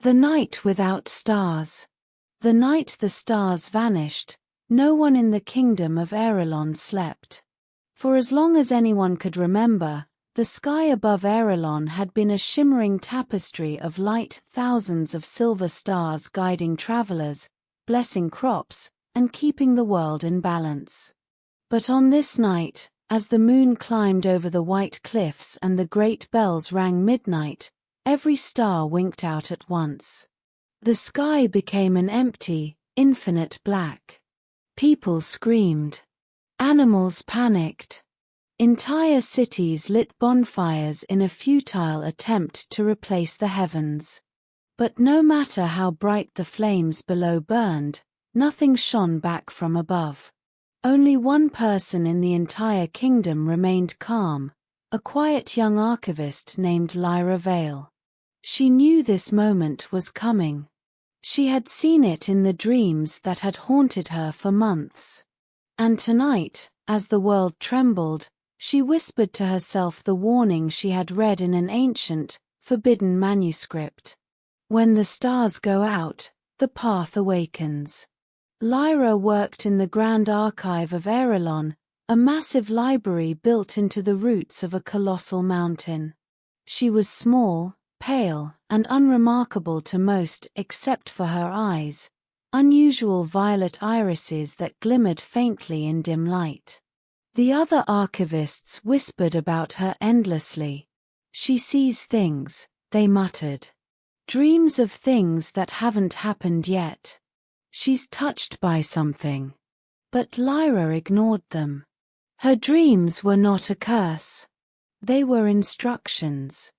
The night without stars. The night the stars vanished, no one in the kingdom of Airelon slept. For as long as anyone could remember, the sky above Airelon had been a shimmering tapestry of light, thousands of silver stars guiding travelers, blessing crops, and keeping the world in balance. But on this night, as the moon climbed over the white cliffs and the great bells rang midnight, every star winked out at once. The sky became an empty, infinite black. People screamed. Animals panicked. Entire cities lit bonfires in a futile attempt to replace the heavens. But no matter how bright the flames below burned, nothing shone back from above. Only one person in the entire kingdom remained calm, a quiet young archivist named Lyra Vale. She knew this moment was coming. She had seen it in the dreams that had haunted her for months. And tonight, as the world trembled, she whispered to herself the warning she had read in an ancient, forbidden manuscript. When the stars go out, the path awakens. Lyra worked in the Grand Archive of Airelon, a massive library built into the roots of a colossal mountain. She was small, pale, and unremarkable to most except for her eyes, unusual violet irises that glimmered faintly in dim light. The other archivists whispered about her endlessly. She sees things, they muttered. Dreams of things that haven't happened yet. She's touched by something. But Lyra ignored them. Her dreams were not a curse. They were instructions.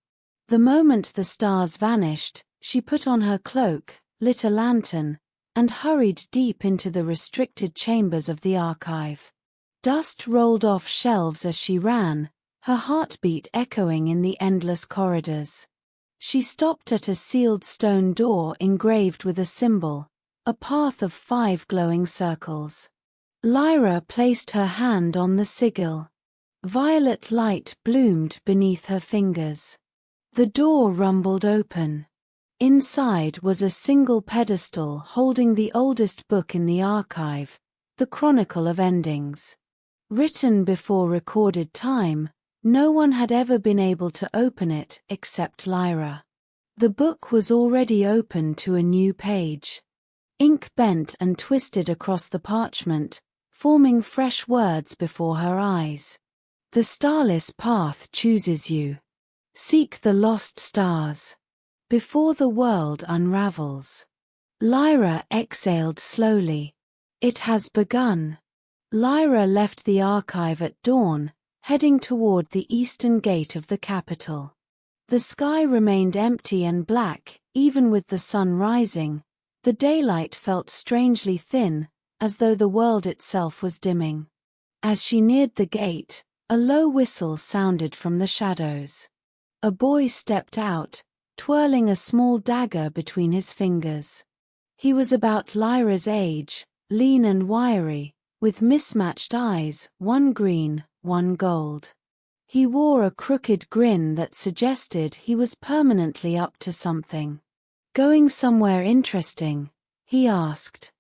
The moment the stars vanished, she put on her cloak, lit a lantern, and hurried deep into the restricted chambers of the archive. Dust rolled off shelves as she ran, her heartbeat echoing in the endless corridors. She stopped at a sealed stone door engraved with a symbol, a path of 5 glowing circles. Lyra placed her hand on the sigil. Violet light bloomed beneath her fingers. The door rumbled open. Inside was a single pedestal holding the oldest book in the archive, the Chronicle of Endings. Written before recorded time, no one had ever been able to open it except Lyra. The book was already open to a new page. Ink bent and twisted across the parchment, forming fresh words before her eyes. The starless path chooses you. Seek the lost stars. Before the world unravels. Lyra exhaled slowly. It has begun. Lyra left the archive at dawn, heading toward the eastern gate of the capital. The sky remained empty and black, even with the sun rising. The daylight felt strangely thin, as though the world itself was dimming. As she neared the gate, a low whistle sounded from the shadows. A boy stepped out, twirling a small dagger between his fingers. He was about Lyra's age, lean and wiry, with mismatched eyes, one green, one gold. He wore a crooked grin that suggested he was permanently up to something. Going somewhere interesting? He asked.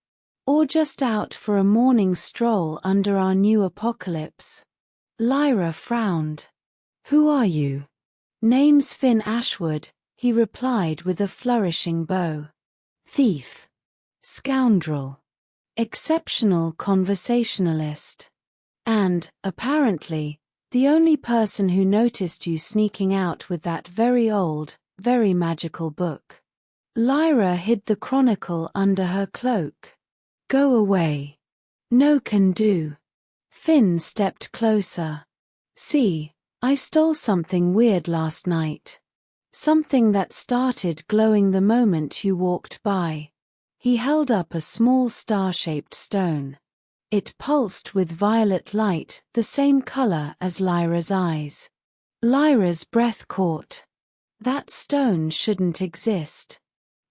Or just out for a morning stroll under our new apocalypse? Lyra frowned. Who are you? Name's Finn Ashwood, he replied with a flourishing bow. Thief. Scoundrel. Exceptional conversationalist. And, apparently, the only person who noticed you sneaking out with that very old, very magical book. Lyra hid the chronicle under her cloak. Go away. No can do. Finn stepped closer. See, I stole something weird last night. Something that started glowing the moment you walked by. He held up a small star-shaped stone. It pulsed with violet light, the same color as Lyra's eyes. Lyra's breath caught. That stone shouldn't exist.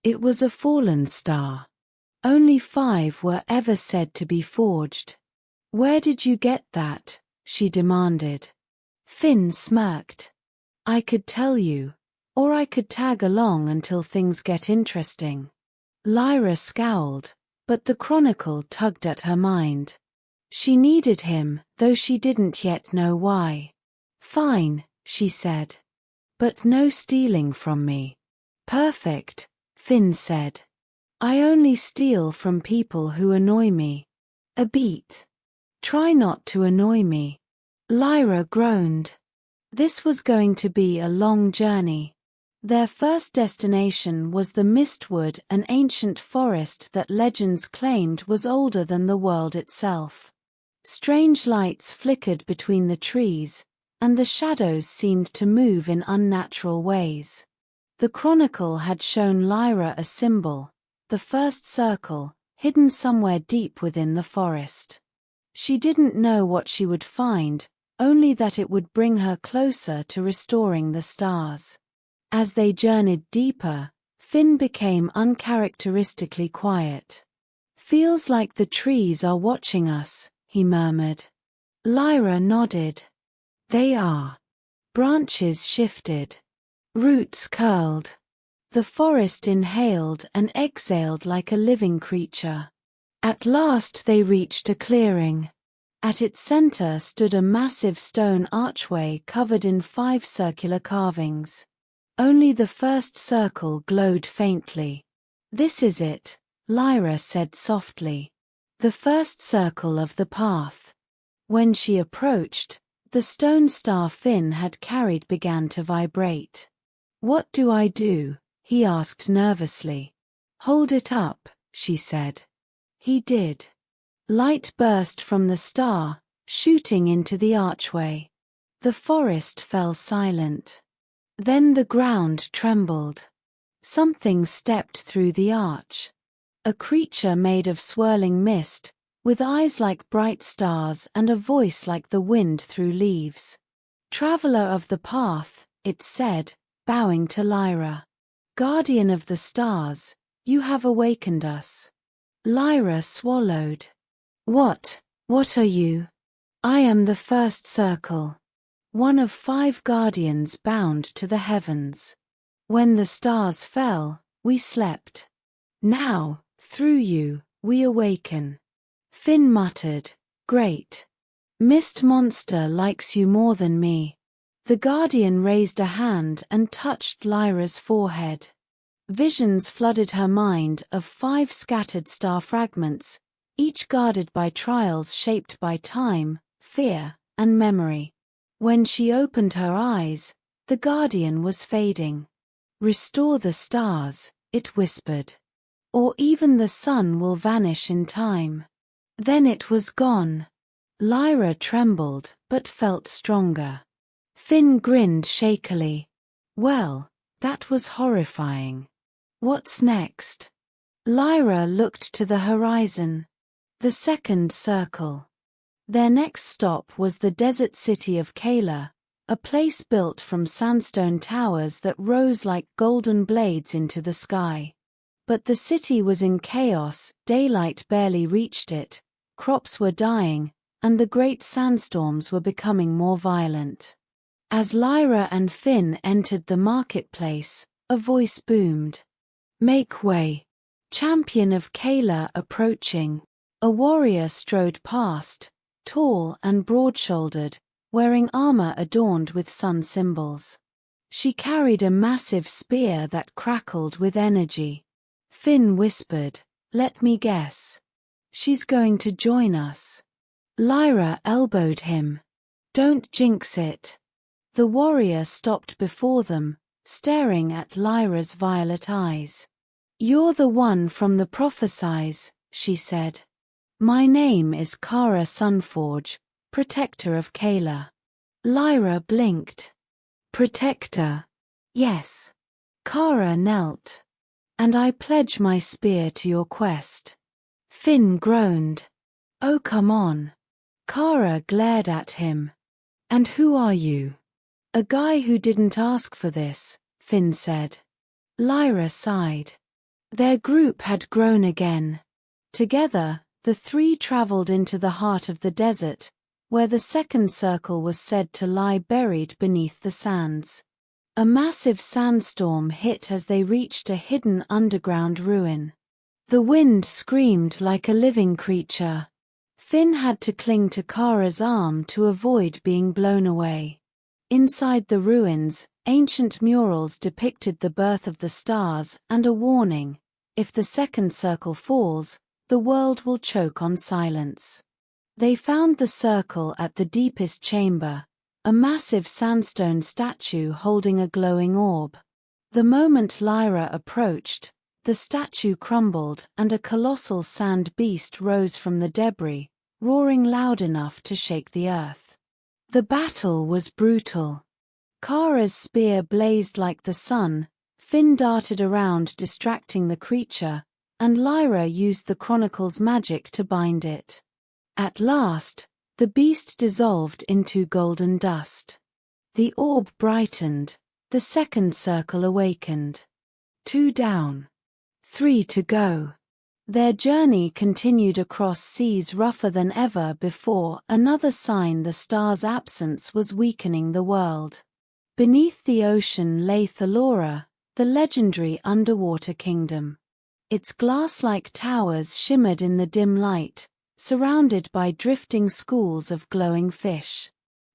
It was a fallen star. Only 5 were ever said to be forged. Where did you get that? She demanded. Finn smirked. I could tell you. Or I could tag along until things get interesting. Lyra scowled, but the Chronicle tugged at her mind. She needed him, though she didn't yet know why. Fine, she said. But no stealing from me. Perfect, Finn said. I only steal from people who annoy me. A beat. Try not to annoy me. Lyra groaned. This was going to be a long journey. Their first destination was the Mistwood, an ancient forest that legends claimed was older than the world itself. Strange lights flickered between the trees, and the shadows seemed to move in unnatural ways. The Chronicle had shown Lyra a symbol, the first circle, hidden somewhere deep within the forest. She didn't know what she would find, only that it would bring her closer to restoring the stars. As they journeyed deeper, Finn became uncharacteristically quiet. Feels like the trees are watching us, he murmured. Lyra nodded. They are. Branches shifted. Roots curled. The forest inhaled and exhaled like a living creature. At last they reached a clearing. At its center stood a massive stone archway covered in 5 circular carvings. Only the first circle glowed faintly. This is it, Lyra said softly. The first circle of the path. When she approached, the stone star Finn had carried began to vibrate. What do I do? He asked nervously. Hold it up, she said. He did. Light burst from the star, shooting into the archway. The forest fell silent. Then the ground trembled. Something stepped through the arch. A creature made of swirling mist, with eyes like bright stars and a voice like the wind through leaves. Traveler of the path, it said, bowing to Lyra. Guardian of the stars, you have awakened us. Lyra swallowed. What are you? I am the first circle. One of 5 guardians bound to the heavens. When the stars fell, we slept. Now, through you, we awaken. Finn muttered, Great. Mist Monster likes you more than me. The guardian raised a hand and touched Lyra's forehead. Visions flooded her mind of 5 scattered star fragments, each guarded by trials shaped by time, fear, and memory. When she opened her eyes, the guardian was fading. Restore the stars, it whispered. Or even the sun will vanish in time. Then it was gone. Lyra trembled, but felt stronger. Finn grinned shakily. Well, that was horrifying. What's next? Lyra looked to the horizon. The second circle. Their next stop was the desert city of Kayla, a place built from sandstone towers that rose like golden blades into the sky. But the city was in chaos, daylight barely reached it, crops were dying, and the great sandstorms were becoming more violent. As Lyra and Finn entered the marketplace, a voice boomed. Make way. Champion of Kayla approaching. A warrior strode past, tall and broad-shouldered, wearing armor adorned with sun symbols. She carried a massive spear that crackled with energy. Finn whispered, Let me guess. She's going to join us. Lyra elbowed him. Don't jinx it. The warrior stopped before them, staring at Lyra's violet eyes. You're the one from the Prophesies, she said. My name is Kara Sunforge, Protector of Kayla. Lyra blinked. Protector? Yes. Kara knelt. And I pledge my spear to your quest. Finn groaned. Oh, come on. Kara glared at him. And who are you? A guy who didn't ask for this, Finn said. Lyra sighed. Their group had grown again. Together, the 3 traveled into the heart of the desert, where the second circle was said to lie buried beneath the sands. A massive sandstorm hit as they reached a hidden underground ruin. The wind screamed like a living creature. Finn had to cling to Kara's arm to avoid being blown away. Inside the ruins, ancient murals depicted the birth of the stars and a warning: if the second circle falls, the world will choke on silence. They found the circle at the deepest chamber, a massive sandstone statue holding a glowing orb. The moment Lyra approached, the statue crumbled and a colossal sand beast rose from the debris, roaring loud enough to shake the earth. The battle was brutal. Kara's spear blazed like the sun, Finn darted around distracting the creature, and Lyra used the Chronicle's magic to bind it. At last, the beast dissolved into golden dust. The orb brightened, the second circle awakened. 2 down. 3 to go. Their journey continued across seas rougher than ever before, another sign the star's absence was weakening the world. Beneath the ocean lay Thalora, the legendary underwater kingdom. Its glass-like towers shimmered in the dim light, surrounded by drifting schools of glowing fish.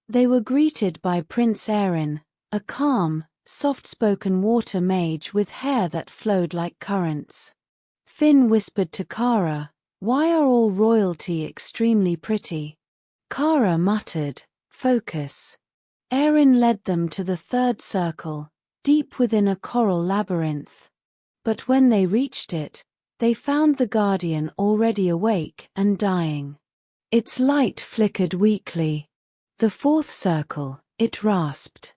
They were greeted by Prince Erin, a calm, soft-spoken water mage with hair that flowed like currents. Finn whispered to Kara, "Why are all royalty extremely pretty?" Kara muttered, "Focus." Erin led them to the third circle, deep within a coral labyrinth. But when they reached it, they found the Guardian already awake and dying. Its light flickered weakly. "The fourth circle," it rasped.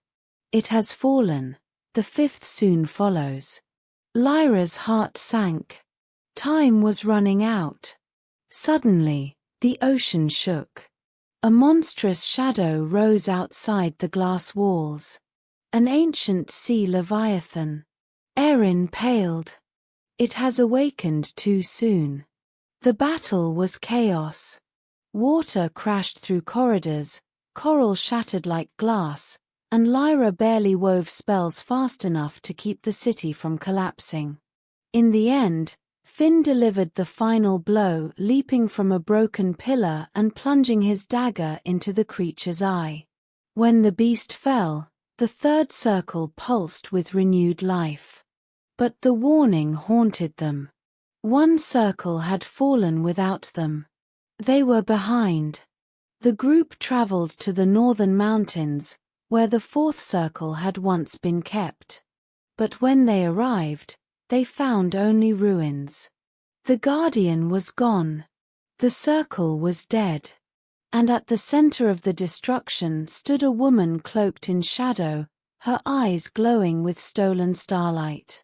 "It has fallen. The fifth soon follows." Lyra's heart sank. Time was running out. Suddenly, the ocean shook. A monstrous shadow rose outside the glass walls. An ancient sea leviathan. Erin paled. "It has awakened too soon." The battle was chaos. Water crashed through corridors, coral shattered like glass, and Lyra barely wove spells fast enough to keep the city from collapsing. In the end, Finn delivered the final blow, leaping from a broken pillar and plunging his dagger into the creature's eye. When the beast fell, the third circle pulsed with renewed life. But the warning haunted them. One circle had fallen without them. They were behind. The group traveled to the northern mountains, where the fourth circle had once been kept. But when they arrived, they found only ruins. The Guardian was gone. The circle was dead. And at the center of the destruction stood a woman cloaked in shadow, her eyes glowing with stolen starlight.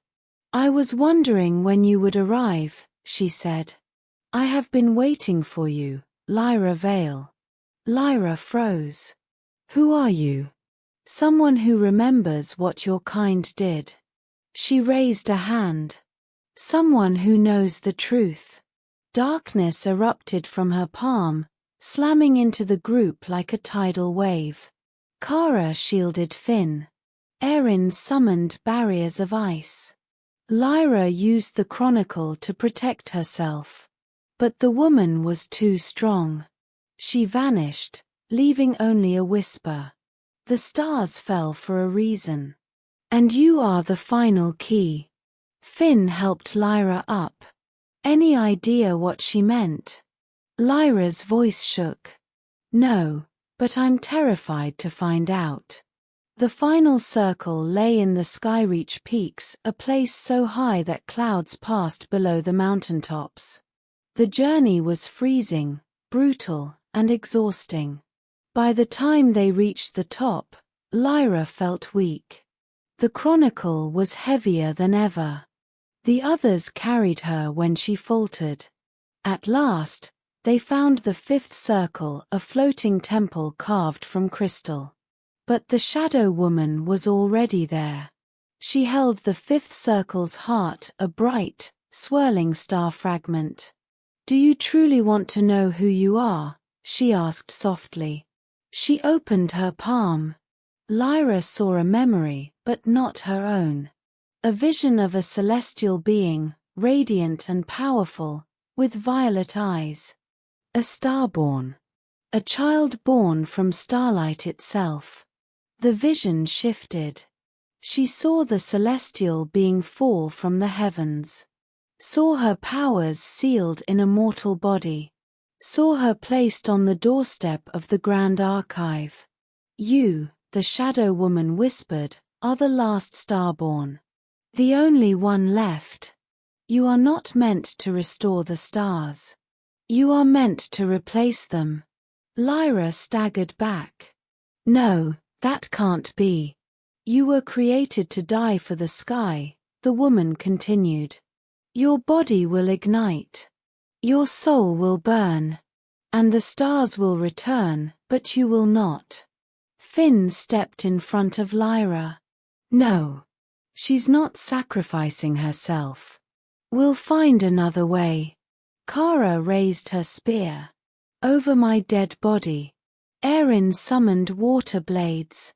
"I was wondering when you would arrive," she said. "I have been waiting for you, Lyra Vale." Lyra froze. "Who are you?" "Someone who remembers what your kind did." She raised a hand. "Someone who knows the truth." Darkness erupted from her palm, slamming into the group like a tidal wave. Kara shielded Finn. Erin summoned barriers of ice. Lyra used the Chronicle to protect herself. But the woman was too strong. She vanished, leaving only a whisper. "The stars fell for a reason. And you are the final key." Finn helped Lyra up. "Any idea what she meant?" Lyra's voice shook. "No, but I'm terrified to find out." The final circle lay in the Skyreach Peaks, a place so high that clouds passed below the mountaintops. The journey was freezing, brutal, and exhausting. By the time they reached the top, Lyra felt weak. The Chronicle was heavier than ever. The others carried her when she faltered. At last, they found the fifth circle, a floating temple carved from crystal. But the Shadow Woman was already there. She held the fifth circle's heart, a bright, swirling star fragment. "Do you truly want to know who you are?" she asked softly. She opened her palm. Lyra saw a memory, but not her own. A vision of a celestial being, radiant and powerful, with violet eyes. A star-born. A child born from starlight itself. The vision shifted. She saw the celestial being fall from the heavens. Saw her powers sealed in a mortal body. Saw her placed on the doorstep of the Grand Archive. You, the Shadow Woman whispered, are the last star-born. The only one left. You are not meant to restore the stars. You are meant to replace them. Lyra staggered back. No, that can't be. You were created to die for the sky, the woman continued. Your body will ignite. Your soul will burn. And the stars will return, but you will not. Finn stepped in front of Lyra. No. She's not sacrificing herself. We'll find another way. Kara raised her spear. Over my dead body. Erin summoned water blades.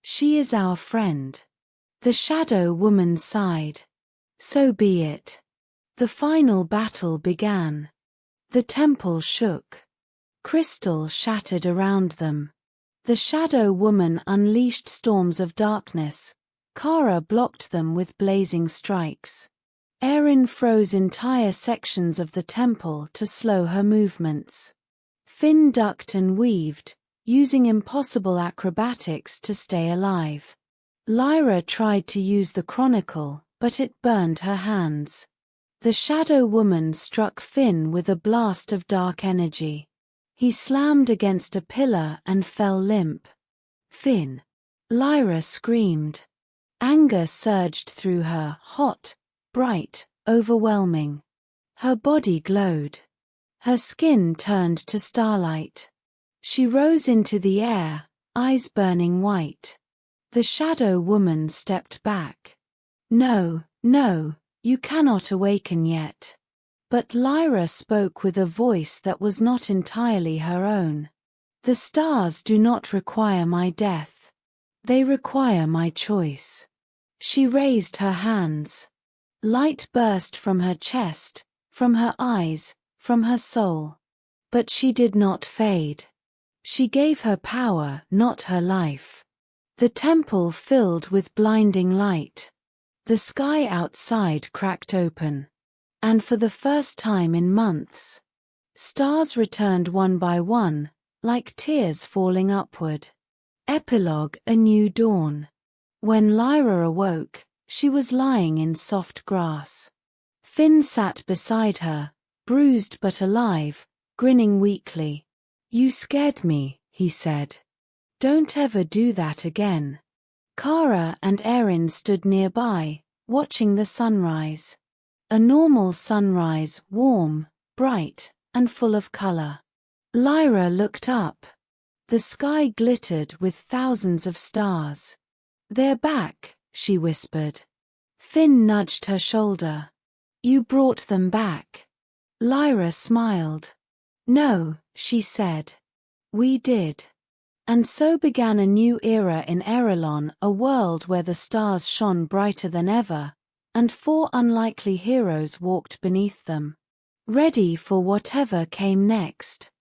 She is our friend. The Shadow Woman sighed. So be it. The final battle began. The temple shook. Crystal shattered around them. The Shadow Woman unleashed storms of darkness. Kara blocked them with blazing strikes. Erin froze entire sections of the temple to slow her movements. Finn ducked and weaved, using impossible acrobatics to stay alive. Lyra tried to use the chronicle, but it burned her hands. The Shadow Woman struck Finn with a blast of dark energy. He slammed against a pillar and fell limp. Finn! Lyra screamed. Anger surged through her, hot, bright, overwhelming. Her body glowed. Her skin turned to starlight. She rose into the air, eyes burning white. The Shadow Woman stepped back. No, no, you cannot awaken yet. But Lyra spoke with a voice that was not entirely her own. The stars do not require my death. They require my choice. She raised her hands. Light burst from her chest, from her eyes, from her soul. But she did not fade. She gave her power, not her life. The temple filled with blinding light. The sky outside cracked open. And for the first time in months, stars returned one by one, like tears falling upward. Epilogue: A New Dawn. When Lyra awoke, she was lying in soft grass. Finn sat beside her, bruised but alive, grinning weakly. You scared me, he said. Don't ever do that again. Kara and Erin stood nearby, watching the sunrise. A normal sunrise, warm, bright, and full of color. Lyra looked up. The sky glittered with thousands of stars. They're back, she whispered. Finn nudged her shoulder. You brought them back. Lyra smiled. No, she said. We did. And so began a new era in Erelon, a world where the stars shone brighter than ever, and 4 unlikely heroes walked beneath them, ready for whatever came next.